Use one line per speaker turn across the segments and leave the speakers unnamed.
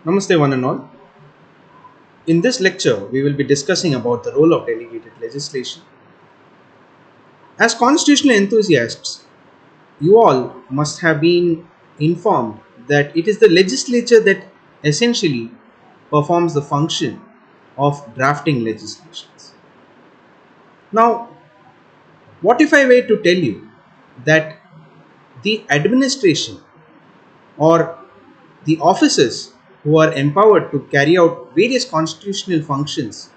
Namaste one and all. In this lecture, we will be discussing about the role of delegated legislation. As constitutional enthusiasts, you all must have been informed that it is the legislature that essentially performs the function of drafting legislations. Now, what if I were to tell you that the administration or the officers who are empowered to carry out various constitutional functions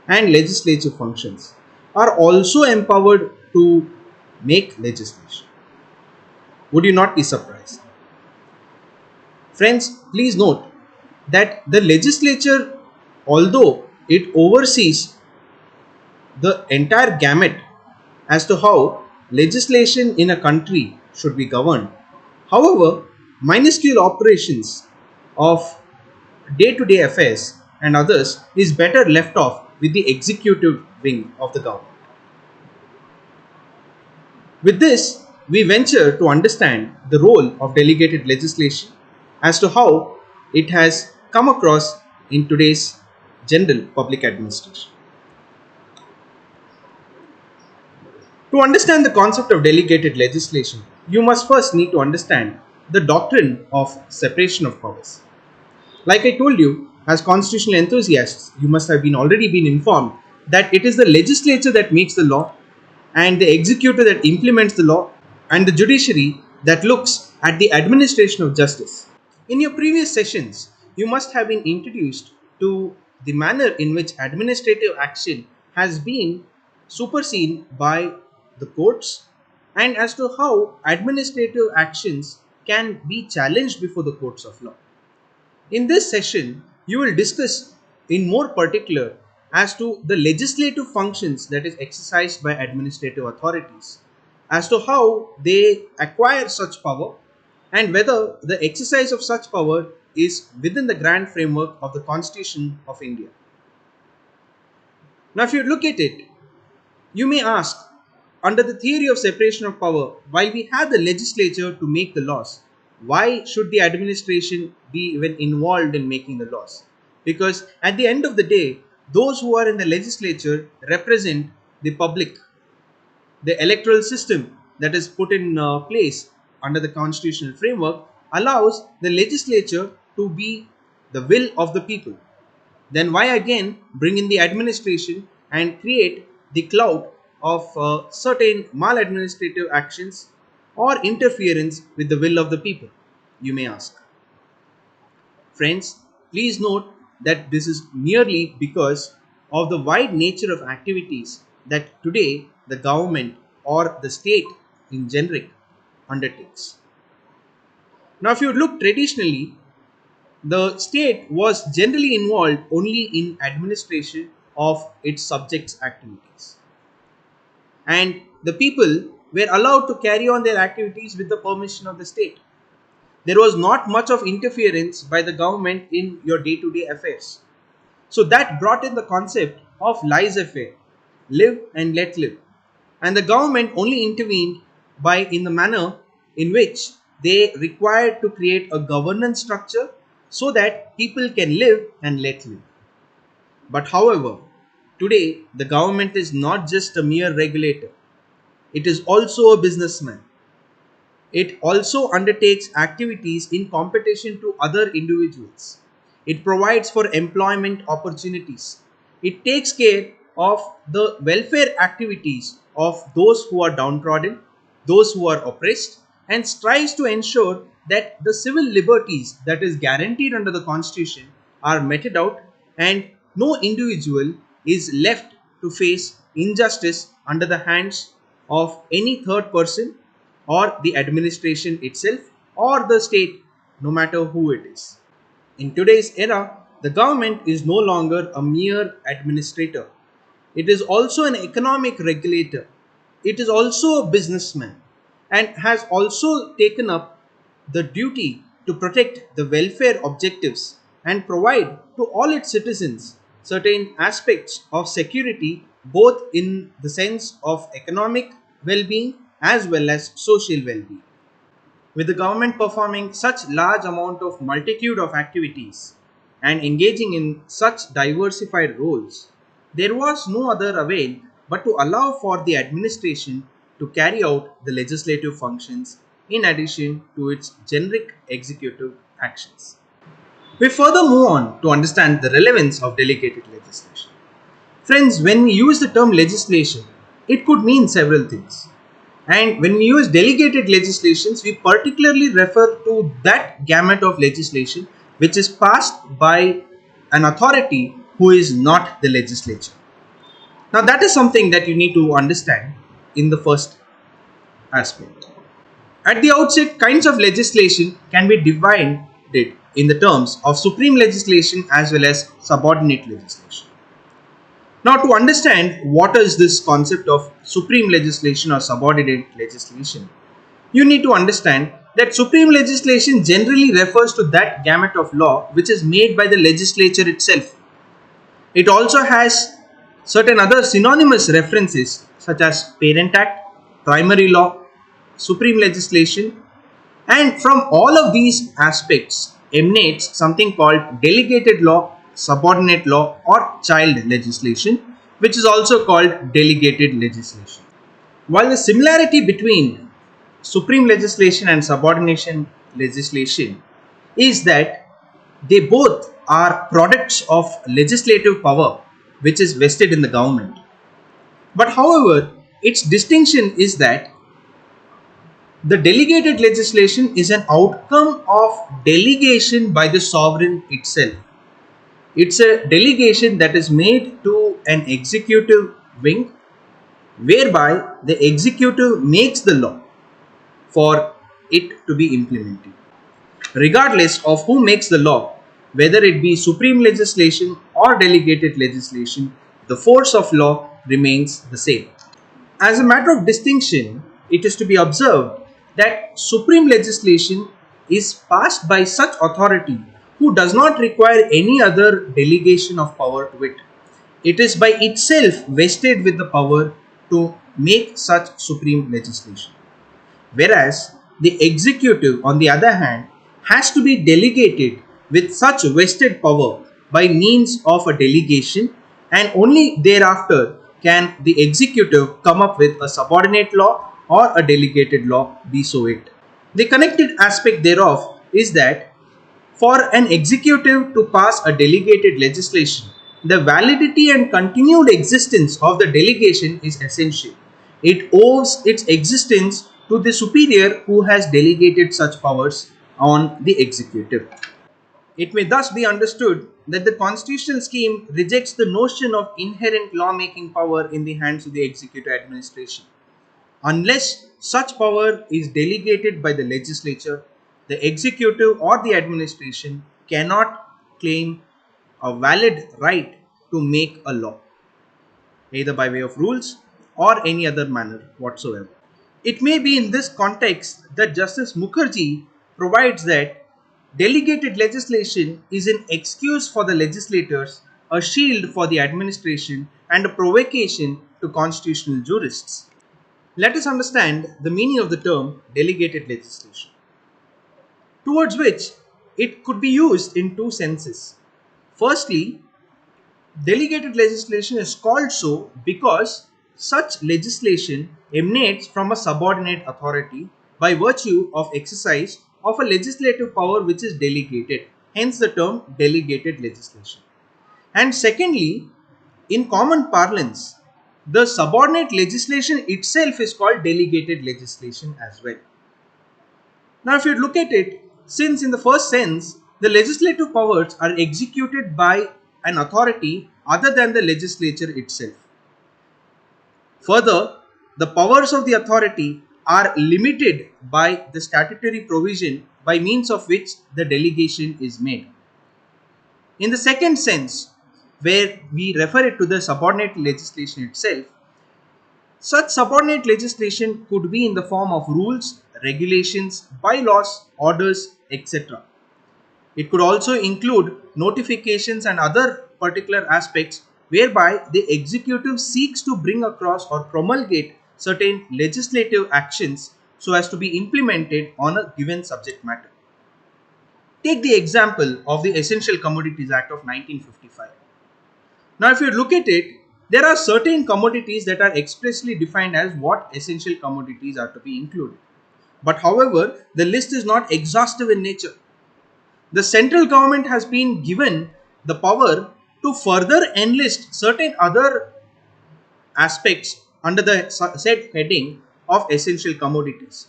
and legislative functions are also empowered to make legislation? Would you not be surprised? Friends, please note that the legislature, although it oversees the entire gamut as to how legislation in a country should be governed, however, minuscule operations of day to day affairs and others is better left off with the executive wing of the government. With this, we venture to understand the role of delegated legislation as to how it has come across in today's general public administration. To understand the concept of delegated legislation, you must first need to understand the doctrine of separation of powers. Like I told you, as constitutional enthusiasts, you must have already been informed that it is the legislature that makes the law, and the executive that implements the law, and the judiciary that looks at the administration of justice. In your previous sessions, you must have been introduced to the manner in which administrative action has been superseen by the courts, and as to how administrative actions can be challenged before the courts of law. In this session, you will discuss in more particular as to the legislative functions that is exercised by administrative authorities, as to how they acquire such power and whether the exercise of such power is within the grand framework of the Constitution of India. Now, if you look at it, you may ask, under the theory of separation of power, while we have the legislature to make the laws, why should the administration be even involved in making the laws? Because at the end of the day, those who are in the legislature represent the public. The electoral system that is put in place under the constitutional framework allows the legislature to be the will of the people. Then why again bring in the administration and create the cloud of certain maladministrative actions or interference with the will of the people, you may ask. Friends, please note that this is merely because of the wide nature of activities that today the government or the state in generic undertakes. Now, if you look traditionally, the state was generally involved only in administration of its subjects' activities, and the people were allowed to carry on their activities with the permission of the state. There was not much of interference by the government in your day-to-day affairs. So that brought in the concept of laissez-faire, live and let live. And the government only intervened by in the manner in which they required to create a governance structure so that people can live and let live. But however, today the government is not just a mere regulator. It is also a businessman. It also undertakes activities in competition to other individuals. It provides for employment opportunities. It takes care of the welfare activities of those who are downtrodden, those who are oppressed, and strives to ensure that the civil liberties that is guaranteed under the Constitution are meted out and no individual is left to face injustice under the hands of any third person or the administration itself or the state, no matter who it is. In today's era, the government is no longer a mere administrator. It is also an economic regulator. It is also a businessman and has also taken up the duty to protect the welfare objectives and provide to all its citizens certain aspects of security, both in the sense of economic well-being as well as social well-being. With the government performing such large amount of multitude of activities, and engaging in such diversified roles, there was no other avail but to allow for the administration to carry out the legislative functions in addition to its generic executive actions. We further move on to understand the relevance of delegated legislation. Friends, when we use the term legislation, it could mean several things. And when we use delegated legislations, we particularly refer to that gamut of legislation which is passed by an authority who is not the legislature. Now, that is something that you need to understand in the first aspect. At the outset, kinds of legislation can be divided in the terms of supreme legislation as well as subordinate legislation. Now, to understand what is this concept of supreme legislation or subordinate legislation, you need to understand that supreme legislation generally refers to that gamut of law which is made by the legislature itself. It also has certain other synonymous references such as Parent Act, primary law, supreme legislation, and from all of these aspects emanates something called delegated law, subordinate law, or child legislation, which is also called delegated legislation. While the similarity between supreme legislation and subordination legislation is that they both are products of legislative power which is vested in the government. But however, its distinction is that the delegated legislation is an outcome of delegation by the sovereign itself. It's a delegation that is made to an executive wing whereby the executive makes the law for it to be implemented. Regardless of who makes the law, whether it be supreme legislation or delegated legislation, the force of law remains the same. As a matter of distinction, it is to be observed that supreme legislation is passed by such authority who does not require any other delegation of power to it. It is by itself vested with the power to make such supreme legislation. Whereas the executive, on the other hand, has to be delegated with such vested power by means of a delegation, and only thereafter can the executive come up with a subordinate law or a delegated law, be so it. The connected aspect thereof is that for an executive to pass a delegated legislation, the validity and continued existence of the delegation is essential. It owes its existence to the superior who has delegated such powers on the executive. It may thus be understood that the constitutional scheme rejects the notion of inherent lawmaking power in the hands of the executive administration. Unless such power is delegated by the legislature, the executive or the administration cannot claim a valid right to make a law, either by way of rules or any other manner whatsoever. It may be in this context that Justice Mukherjee provides that delegated legislation is an excuse for the legislators, a shield for the administration, and a provocation to constitutional jurists. Let us understand the meaning of the term delegated legislation, towards which it could be used in two senses. Firstly, delegated legislation is called so because such legislation emanates from a subordinate authority by virtue of exercise of a legislative power which is delegated, hence the term delegated legislation. And secondly, in common parlance, the subordinate legislation itself is called delegated legislation as well. Now, if you look at it, since in the first sense, the legislative powers are executed by an authority other than the legislature itself. Further, the powers of the authority are limited by the statutory provision by means of which the delegation is made. In the second sense, where we refer it to the subordinate legislation itself, such subordinate legislation could be in the form of rules, regulations, bylaws, orders, etc. It could also include notifications and other particular aspects whereby the executive seeks to bring across or promulgate certain legislative actions so as to be implemented on a given subject matter. Take the example of the Essential Commodities Act of 1955. Now, if you look at it, there are certain commodities that are expressly defined as what essential commodities are to be included. But however, the list is not exhaustive in nature. The central government has been given the power to further enlist certain other aspects under the said heading of essential commodities.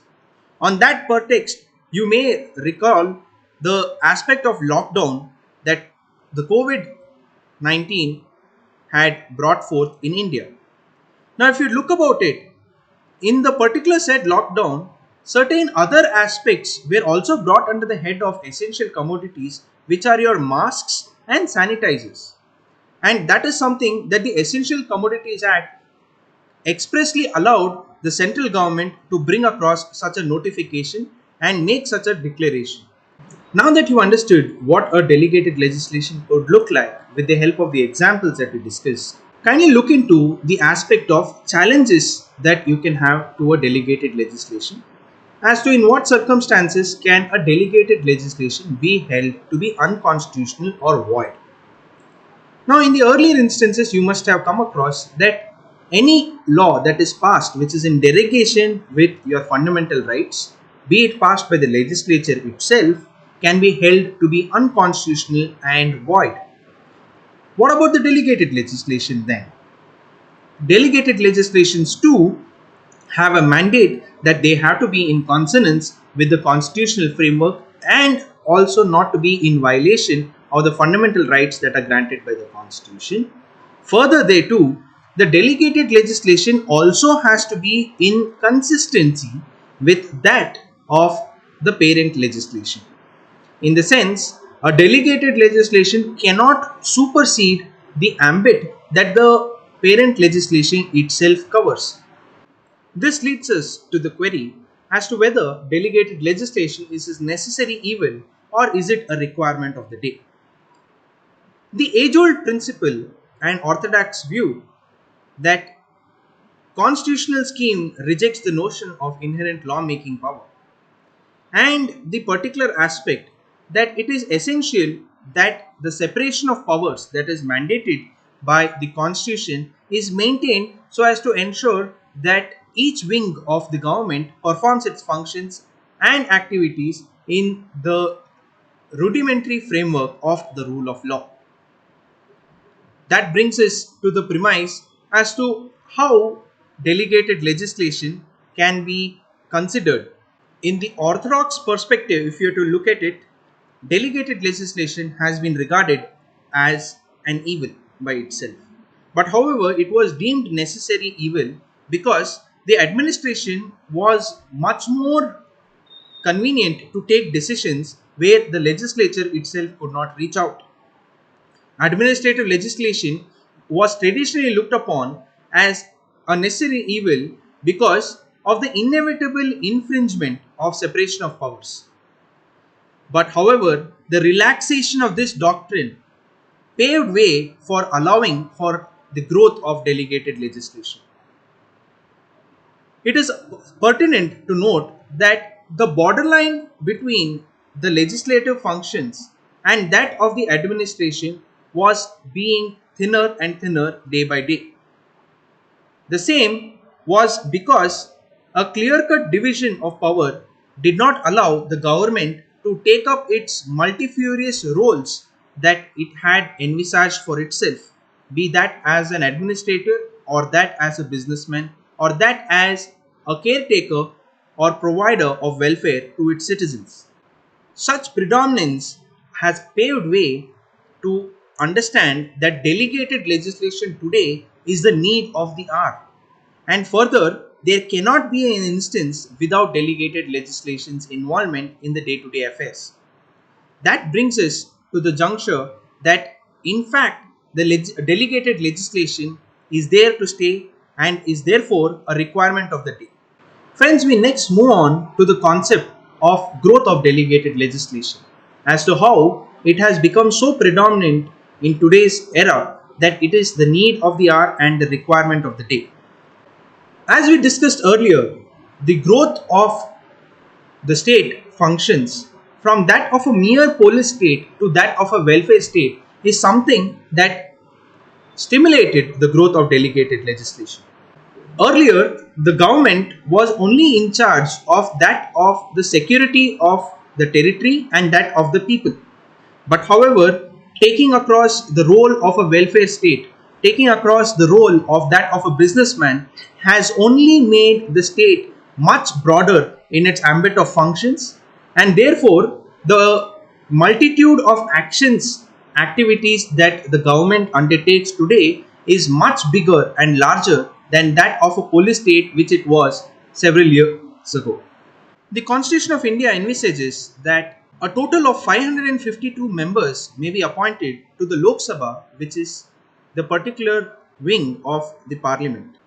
On that pretext, you may recall the aspect of lockdown that the COVID 19 had brought forth in India. Now, if you look about it, in the particular said lockdown, certain other aspects were also brought under the head of essential commodities, which are your masks and sanitizers. And that is something that the Essential Commodities Act expressly allowed the central government to bring across such a notification and make such a declaration. Now that you understood what a delegated legislation could look like with the help of the examples that we discussed, kindly look into the aspect of challenges that you can have to a delegated legislation as to in what circumstances can a delegated legislation be held to be unconstitutional or void. Now, in the earlier instances, you must have come across that any law that is passed which is in derogation with your fundamental rights, be it passed by the legislature itself, can be held to be unconstitutional and void. What about the delegated legislation then? Delegated legislations too have a mandate that they have to be in consonance with the constitutional framework and also not to be in violation of the fundamental rights that are granted by the Constitution. Further, they too, the delegated legislation also has to be in consistency with that of the parent legislation. In the sense, a delegated legislation cannot supersede the ambit that the parent legislation itself covers. This leads us to the query as to whether delegated legislation is a necessary evil or is it a requirement of the day. The age-old principle and orthodox view that constitutional scheme rejects the notion of inherent lawmaking power and the particular aspect that it is essential that the separation of powers that is mandated by the constitution is maintained so as to ensure that each wing of the government performs its functions and activities in the rudimentary framework of the rule of law. That brings us to the premise as to how delegated legislation can be considered. In the orthodox perspective, if you are to look at it, delegated legislation has been regarded as an evil by itself. But however, it was deemed necessary evil because the administration was much more convenient to take decisions where the legislature itself could not reach out. Administrative legislation was traditionally looked upon as a necessary evil because of the inevitable infringement of separation of powers. But however, the relaxation of this doctrine paved way for allowing for the growth of delegated legislation. It is pertinent to note that the borderline between the legislative functions and that of the administration was being thinner and thinner day by day. The same was because a clear-cut division of power did not allow the government to take up its multifarious roles that it had envisaged for itself, be that as an administrator or that as a businessman or that as a caretaker or provider of welfare to its citizens. Such predominance has paved way to understand that delegated legislation today is the need of the hour. And further, there cannot be an instance without delegated legislation's involvement in the day-to-day affairs. That brings us to the juncture that in fact the delegated legislation is there to stay and is therefore a requirement of the day. Friends, we next move on to the concept of growth of delegated legislation as to how it has become so predominant in today's era that it is the need of the hour and the requirement of the day. As we discussed earlier, the growth of the state functions from that of a mere police state to that of a welfare state is something that stimulated the growth of delegated legislation. Earlier, the government was only in charge of that of the security of the territory and that of the people. But however, taking across the role of a welfare state, taking across the role of that of a businessman has only made the state much broader in its ambit of functions, and therefore the multitude of activities that the government undertakes today is much bigger and larger than that of a police state which it was several years ago. The Constitution of India envisages that a total of 552 members may be appointed to the Lok Sabha, which is the particular wing of the parliament.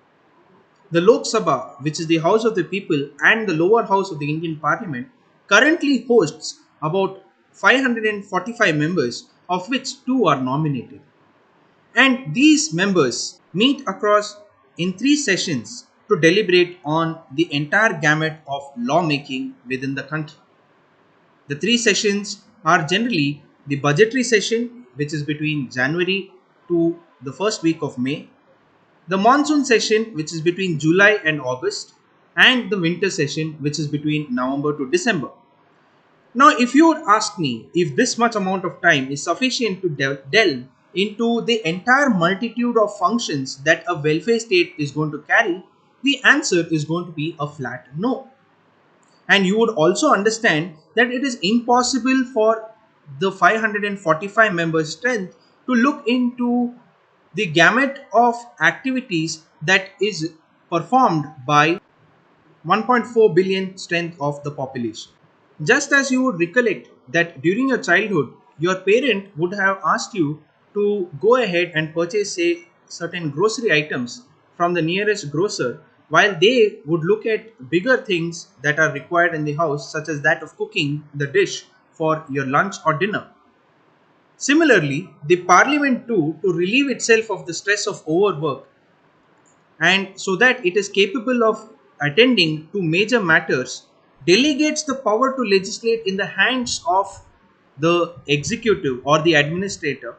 The Lok Sabha, which is the House of the People and the lower house of the Indian Parliament, currently hosts about 545 members, of which two are nominated. And these members meet across in 3 sessions to deliberate on the entire gamut of lawmaking within the country. The 3 sessions are generally the budgetary session, which is between January to the first week of May, the monsoon session, which is between July and August, and the winter session, which is between November to December. Now, if you would ask me if this much amount of time is sufficient to delve into the entire multitude of functions that a welfare state is going to carry, the answer is going to be a flat no. And you would also understand that it is impossible for the 545 members strength to look into the gamut of activities that is performed by 1.4 billion strength of the population. Just as you would recollect that during your childhood, your parent would have asked you to go ahead and purchase, say, certain grocery items from the nearest grocer, while they would look at bigger things that are required in the house, such as that of cooking the dish for your lunch or dinner. Similarly, the parliament too, to relieve itself of the stress of overwork and so that it is capable of attending to major matters, delegates the power to legislate in the hands of the executive or the administrator,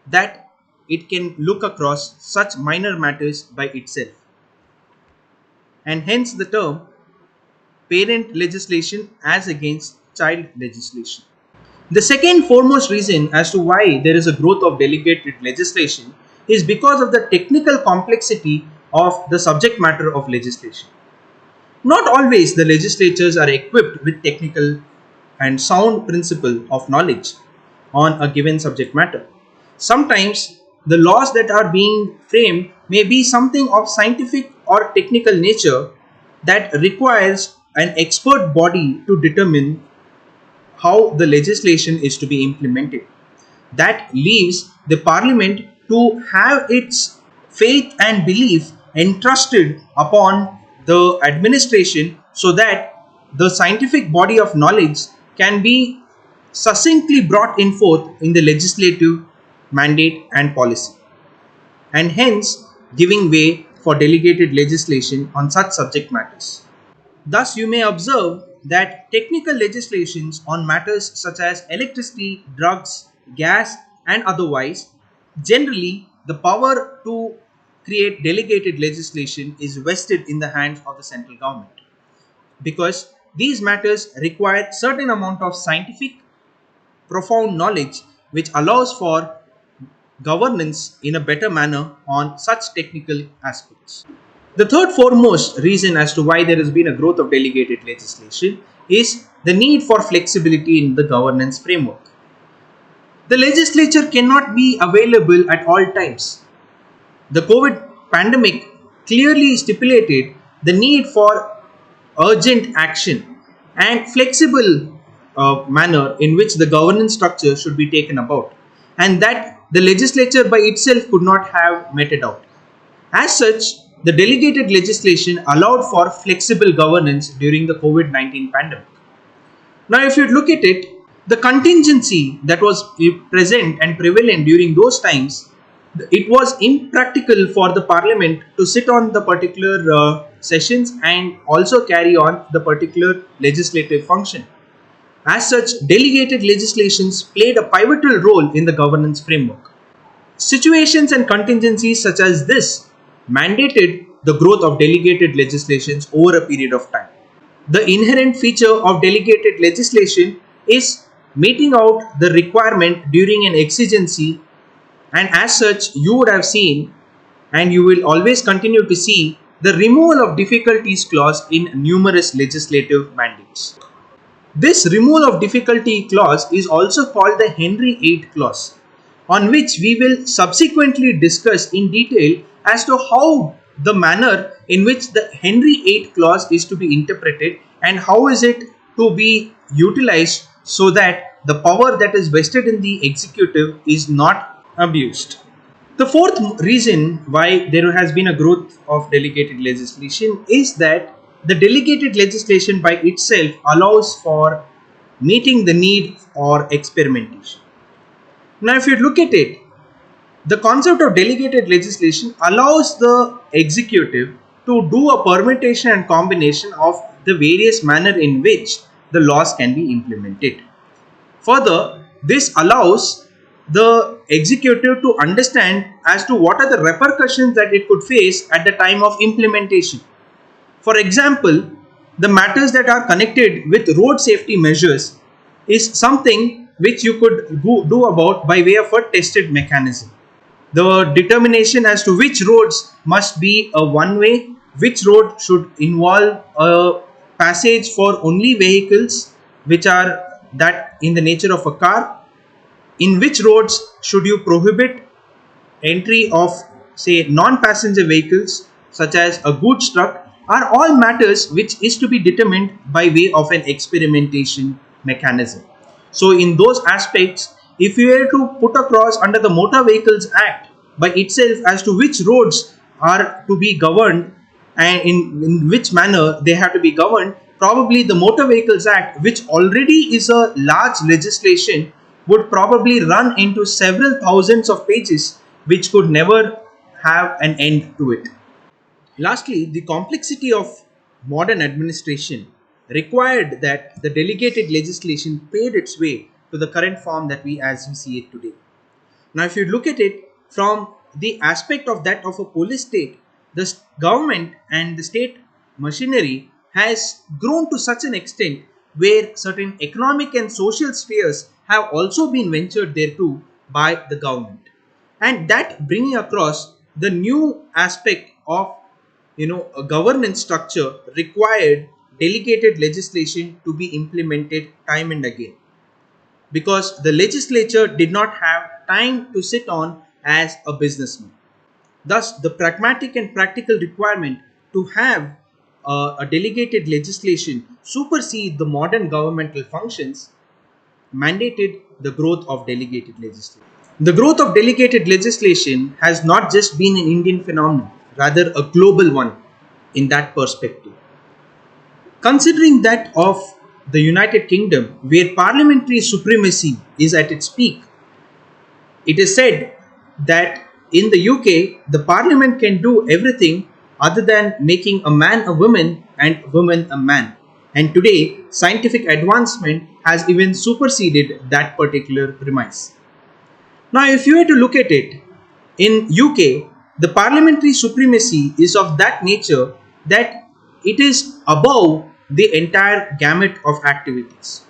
that it can look across such minor matters by itself. And hence the term parent legislation as against child legislation. The second foremost reason as to why there is a growth of delegated legislation is because of the technical complexity of the subject matter of legislation. Not always the legislatures are equipped with technical and sound principle of knowledge on a given subject matter. Sometimes the laws that are being framed may be something of scientific or technical nature that requires an expert body to determine how the legislation is to be implemented. That leaves the parliament to have its faith and belief entrusted upon the administration so that the scientific body of knowledge can be succinctly brought in forth in the legislative mandate and policy, and hence giving way for delegated legislation on such subject matters. Thus, you may observe that technical legislations on matters such as electricity, drugs, gas, and otherwise, generally the power to create delegated legislation is vested in the hands of the central government, because these matters require certain amount of scientific profound knowledge which allows for governance in a better manner on such technical aspects. The third foremost reason as to why there has been a growth of delegated legislation is the need for flexibility in the governance framework. The legislature cannot be available at all times. The COVID pandemic clearly stipulated the need for urgent action and flexible manner in which the governance structure should be taken about, and that the legislature by itself could not have meted out. As such, the delegated legislation allowed for flexible governance during the COVID-19 pandemic. Now, if you look at it, the contingency that was present and prevalent during those times, it was impractical for the parliament to sit on the particular sessions and also carry on the particular legislative function. As such, delegated legislations played a pivotal role in the governance framework. Situations and contingencies such as this mandated the growth of delegated legislations over a period of time. The inherent feature of delegated legislation is meting out the requirement during an exigency, and as such, you would have seen and you will always continue to see the removal of difficulties clause in numerous legislative mandates. This removal of difficulty clause is also called the Henry VIII clause, on which we will subsequently discuss in detail as to how the manner in which the Henry VIII clause is to be interpreted and how is it to be utilized so that the power that is vested in the executive is not abused. The fourth reason why there has been a growth of delegated legislation is that the delegated legislation by itself allows for meeting the need for experimentation. Now, if you look at it, the concept of delegated legislation allows the executive to do a permutation and combination of the various manner in which the laws can be implemented. Further, this allows the executive to understand as to what are the repercussions that it could face at the time of implementation. For example, the matters that are connected with road safety measures is something which you could do about by way of a tested mechanism. The determination as to which roads must be a one way, which road should involve a passage for only vehicles which are that in the nature of a car, in which roads should you prohibit entry of say non-passenger vehicles such as a goods truck, are all matters which is to be determined by way of an experimentation mechanism. So in those aspects, if you were to put across under the Motor Vehicles Act by itself as to which roads are to be governed and in which manner they have to be governed, probably the Motor Vehicles Act, which already is a large legislation, would probably run into several thousands of pages which could never have an end to it. Lastly, the complexity of modern administration required that the delegated legislation paid its way to the current form that we see it today. Now, if you look at it from the aspect of that of a police state, the government and the state machinery has grown to such an extent where certain economic and social spheres have also been ventured thereto by the government, and that bringing across the new aspect of a governance structure required delegated legislation to be implemented time and again, because the legislature did not have time to sit on as a businessman. Thus, the pragmatic and practical requirement to have a delegated legislation supersede the modern governmental functions mandated the growth of delegated legislation. The growth of delegated legislation has not just been an Indian phenomenon, rather a global one in that perspective. Considering that of the United Kingdom, where parliamentary supremacy is at its peak, it is said that in the UK, the parliament can do everything other than making a man a woman and woman a man. And today, scientific advancement has even superseded that particular premise. Now, if you were to look at it, in UK, the parliamentary supremacy is of that nature that it is above the entire gamut of activities.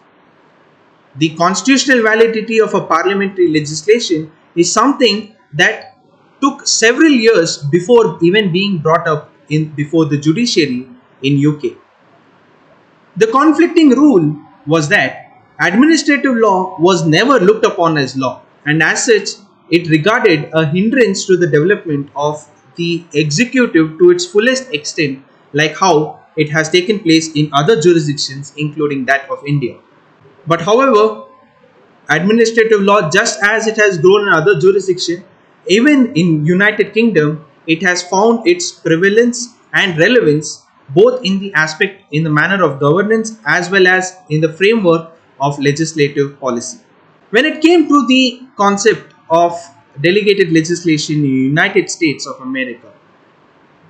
The constitutional validity of a parliamentary legislation is something that took several years before even being brought up before the judiciary in UK. The conflicting rule was that administrative law was never looked upon as law, and as such, it regarded a hindrance to the development of the executive to its fullest extent, like how it has taken place in other jurisdictions, including that of India. But however, administrative law, just as it has grown in other jurisdictions, even in United Kingdom, it has found its prevalence and relevance both in the aspect in the manner of governance as well as in the framework of legislative policy. When it came to the concept of delegated legislation in the United States of America,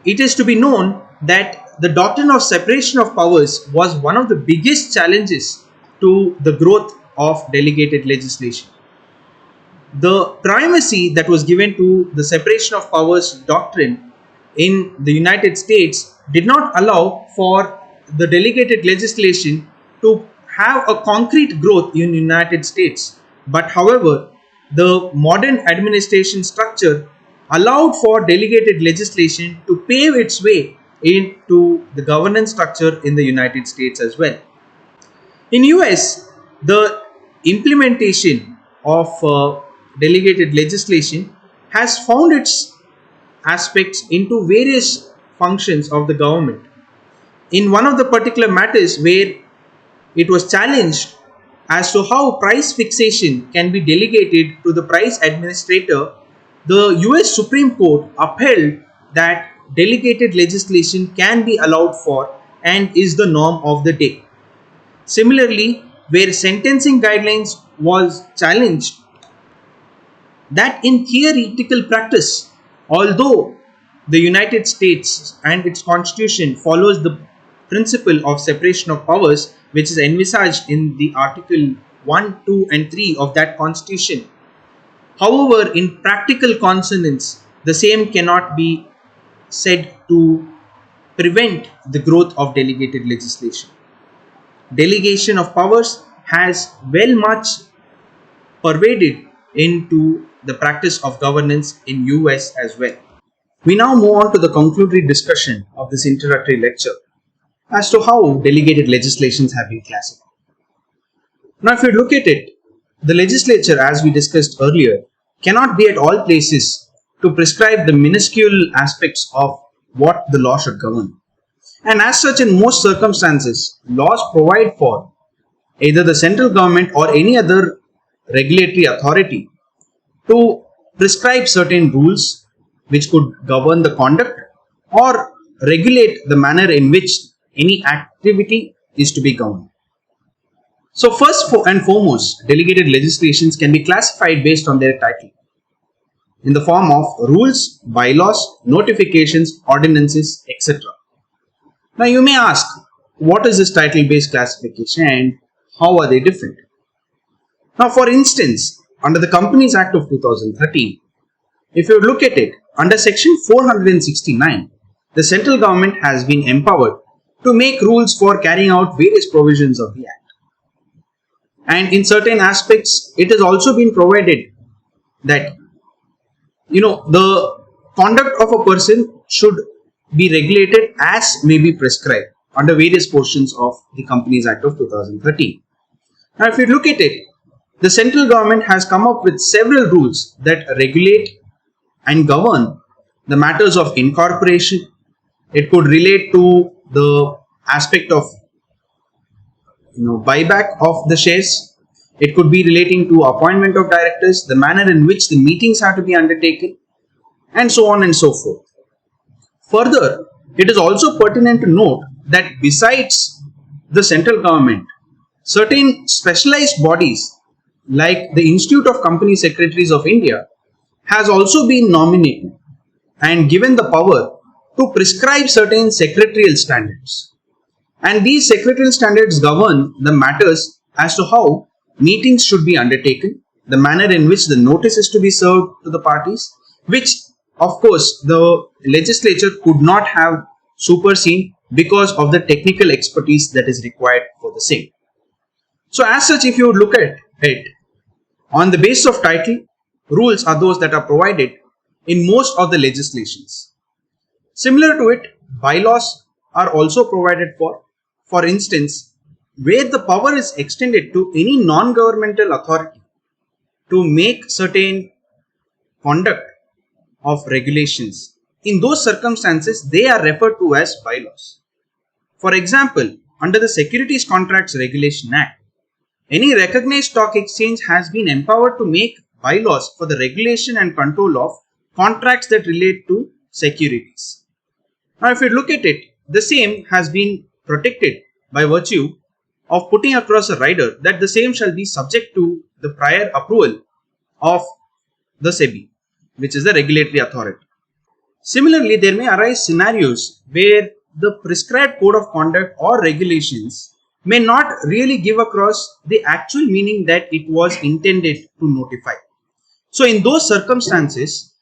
it is to be known that the doctrine of separation of powers was one of the biggest challenges to the growth of delegated legislation. The primacy that was given to the separation of powers doctrine in the United States did not allow for the delegated legislation to have a concrete growth in the United States. But however, the modern administration structure allowed for delegated legislation to pave its way into the governance structure in the United States as well. In US, the implementation of delegated legislation has found its aspects into various functions of the government. In one of the particular matters where it was challenged as to how price fixation can be delegated to the price administrator, the US Supreme Court upheld that delegated legislation can be allowed for and is the norm of the day. Similarly, where sentencing guidelines was challenged, that in theoretical practice, although the United States and its constitution follows the principle of separation of powers, which is envisaged in the Article 1, 2, and 3 of that constitution. However, in practical consonance, the same cannot be said to prevent the growth of delegated legislation. Delegation of powers has well much pervaded into the practice of governance in US as well. We now move on to the concludatory discussion of this introductory lecture as to how delegated legislations have been classified. Now, if you look at it, the legislature, as we discussed earlier, cannot be at all places to prescribe the minuscule aspects of what the law should govern. And as such, in most circumstances, laws provide for either the central government or any other regulatory authority to prescribe certain rules which could govern the conduct or regulate the manner in which any activity is to be governed. So first and foremost, delegated legislations can be classified based on their title in the form of rules, bylaws, notifications, ordinances, etc. Now you may ask, what is this title based classification and how are they different? Now for instance, under the Companies Act of 2013, if you look at it, under section 469, the central government has been empowered to make rules for carrying out various provisions of the Act. And in certain aspects, it has also been provided that the conduct of a person should be regulated as may be prescribed under various portions of the Companies Act of 2013. Now, if you look at it, the central government has come up with several rules that regulate and govern the matters of incorporation. It could relate to the aspect of buyback of the shares. It could be relating to appointment of directors, the manner in which the meetings have to be undertaken, and so on and so forth. Further, it is also pertinent to note that besides the central government, certain specialized bodies like the Institute of Company Secretaries of India has also been nominated and given the power to prescribe certain secretarial standards. And these secretarial standards govern the matters as to how meetings should be undertaken, the manner in which the notice is to be served to the parties, which of course the legislature could not have superseen because of the technical expertise that is required for the same. So as such, if you look at it, on the basis of title, rules are those that are provided in most of the legislations. Similar to it, bylaws are also provided for instance, where the power is extended to any non-governmental authority to make certain conduct of regulations. In those circumstances, they are referred to as bylaws. For example, under the Securities Contracts Regulation Act, any recognized stock exchange has been empowered to make bylaws for the regulation and control of contracts that relate to securities. Now, if you look at it, the same has been protected by virtue of putting across a rider that the same shall be subject to the prior approval of the SEBI, which is the regulatory authority. Similarly, there may arise scenarios where the prescribed code of conduct or regulations may not really give across the actual meaning that it was intended to notify. So in those circumstances,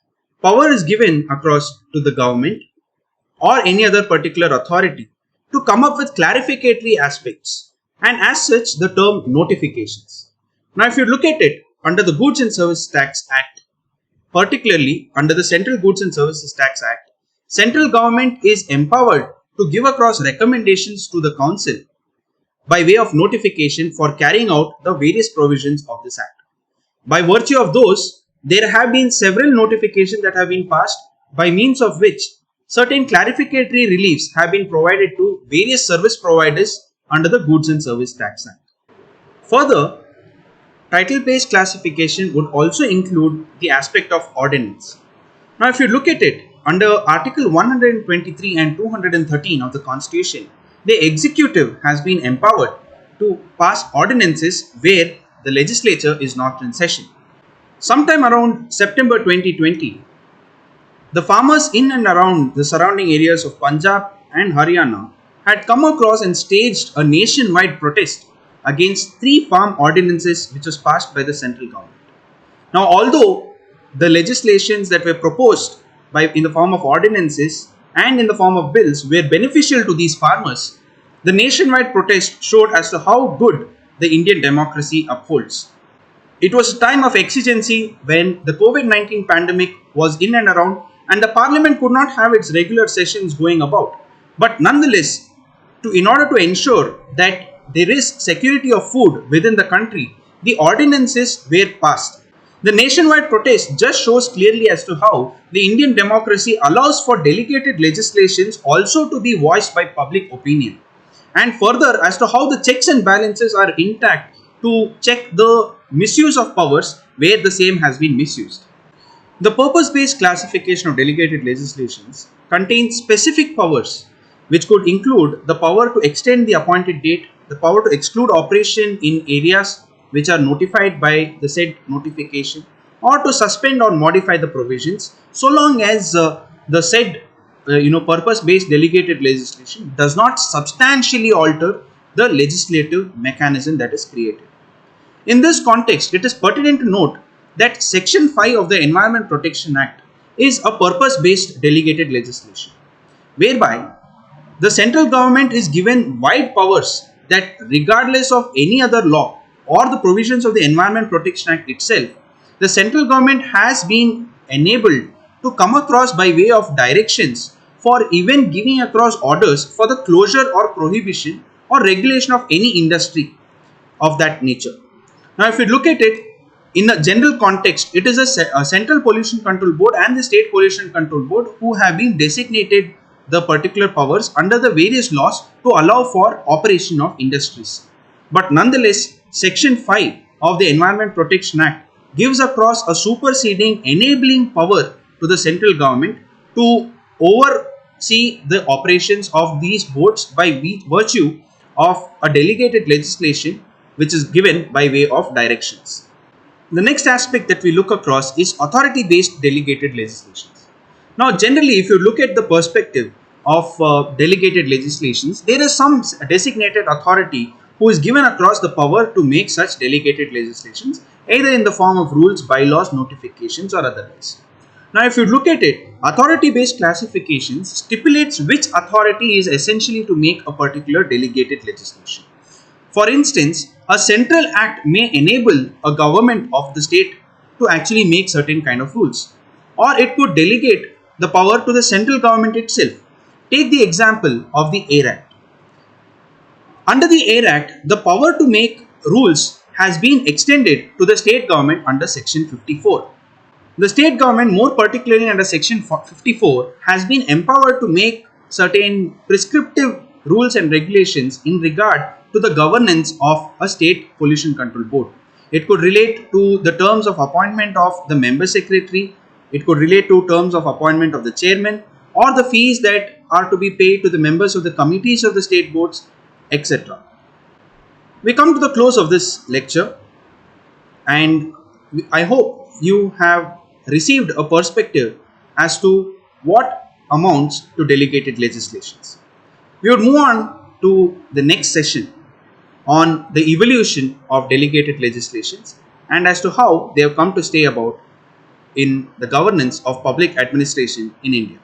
power is given across to the government or any other particular authority to come up with clarificatory aspects, and as such the term notifications. Now if you look at it under the Goods and Services Tax Act, particularly under the Central Goods and Services Tax Act, central government is empowered to give across recommendations to the council by way of notification for carrying out the various provisions of this act. By virtue of those, there have been several notifications that have been passed, by means of which certain clarificatory reliefs have been provided to various service providers under the Goods and Service Tax Act. Further, title-based classification would also include the aspect of ordinance. Now, if you look at it, under Article 123 and 213 of the Constitution, the executive has been empowered to pass ordinances where the legislature is not in session. Sometime around September 2020, the farmers in and around the surrounding areas of Punjab and Haryana had come across and staged a nationwide protest against 3 farm ordinances which was passed by the central government. Now, although the legislations that were proposed in the form of ordinances and in the form of bills were beneficial to these farmers, the nationwide protest showed as to how good the Indian democracy upholds. It was a time of exigency when the COVID-19 pandemic was in and around, and the parliament could not have its regular sessions going about. But nonetheless, in order to ensure that there is security of food within the country, the ordinances were passed. The nationwide protest just shows clearly as to how the Indian democracy allows for delegated legislations also to be voiced by public opinion, and further as to how the checks and balances are intact to check the misuse of powers where the same has been misused. The purpose-based classification of delegated legislations contains specific powers which could include the power to extend the appointed date, the power to exclude operation in areas which are notified by the said notification, or to suspend or modify the provisions, so long as the said purpose-based delegated legislation does not substantially alter the legislative mechanism that is created. In this context, it is pertinent to note that Section 5 of the Environment Protection Act is a purpose-based delegated legislation, whereby the central government is given wide powers that, regardless of any other law or the provisions of the Environment Protection Act itself, the central government has been enabled to come across by way of directions for even giving across orders for the closure or prohibition or regulation of any industry of that nature. Now, if you look at it in the general context, it is a Central Pollution Control Board and the State Pollution Control Board who have been designated the particular powers under the various laws to allow for operation of industries. But nonetheless, Section 5 of the Environment Protection Act gives across a superseding enabling power to the central government to oversee the operations of these boards by virtue of a delegated legislation which is given by way of directions. The next aspect that we look across is authority-based delegated legislations. Now, generally, if you look at the perspective of delegated legislations, there is some designated authority who is given across the power to make such delegated legislations, either in the form of rules, bylaws, notifications, or otherwise. Now, if you look at it, authority-based classifications stipulates which authority is essentially to make a particular delegated legislation. For instance, a central act may enable a government of the state to actually make certain kind of rules, or it could delegate the power to the central government itself. Take the example of the Air Act. Under the Air Act, the power to make rules has been extended to the state government under Section 54. The state government, more particularly under Section 54, has been empowered to make certain prescriptive rules and regulations in regard to the governance of a state pollution control board. It could relate to the terms of appointment of the member secretary, it could relate to terms of appointment of the chairman, or the fees that are to be paid to the members of the committees of the state boards, etc. We come to the close of this lecture, and I hope you have received a perspective as to what amounts to delegated legislations. We would move on to the next session, on the evolution of delegated legislations and as to how they have come to stay about in the governance of public administration in India.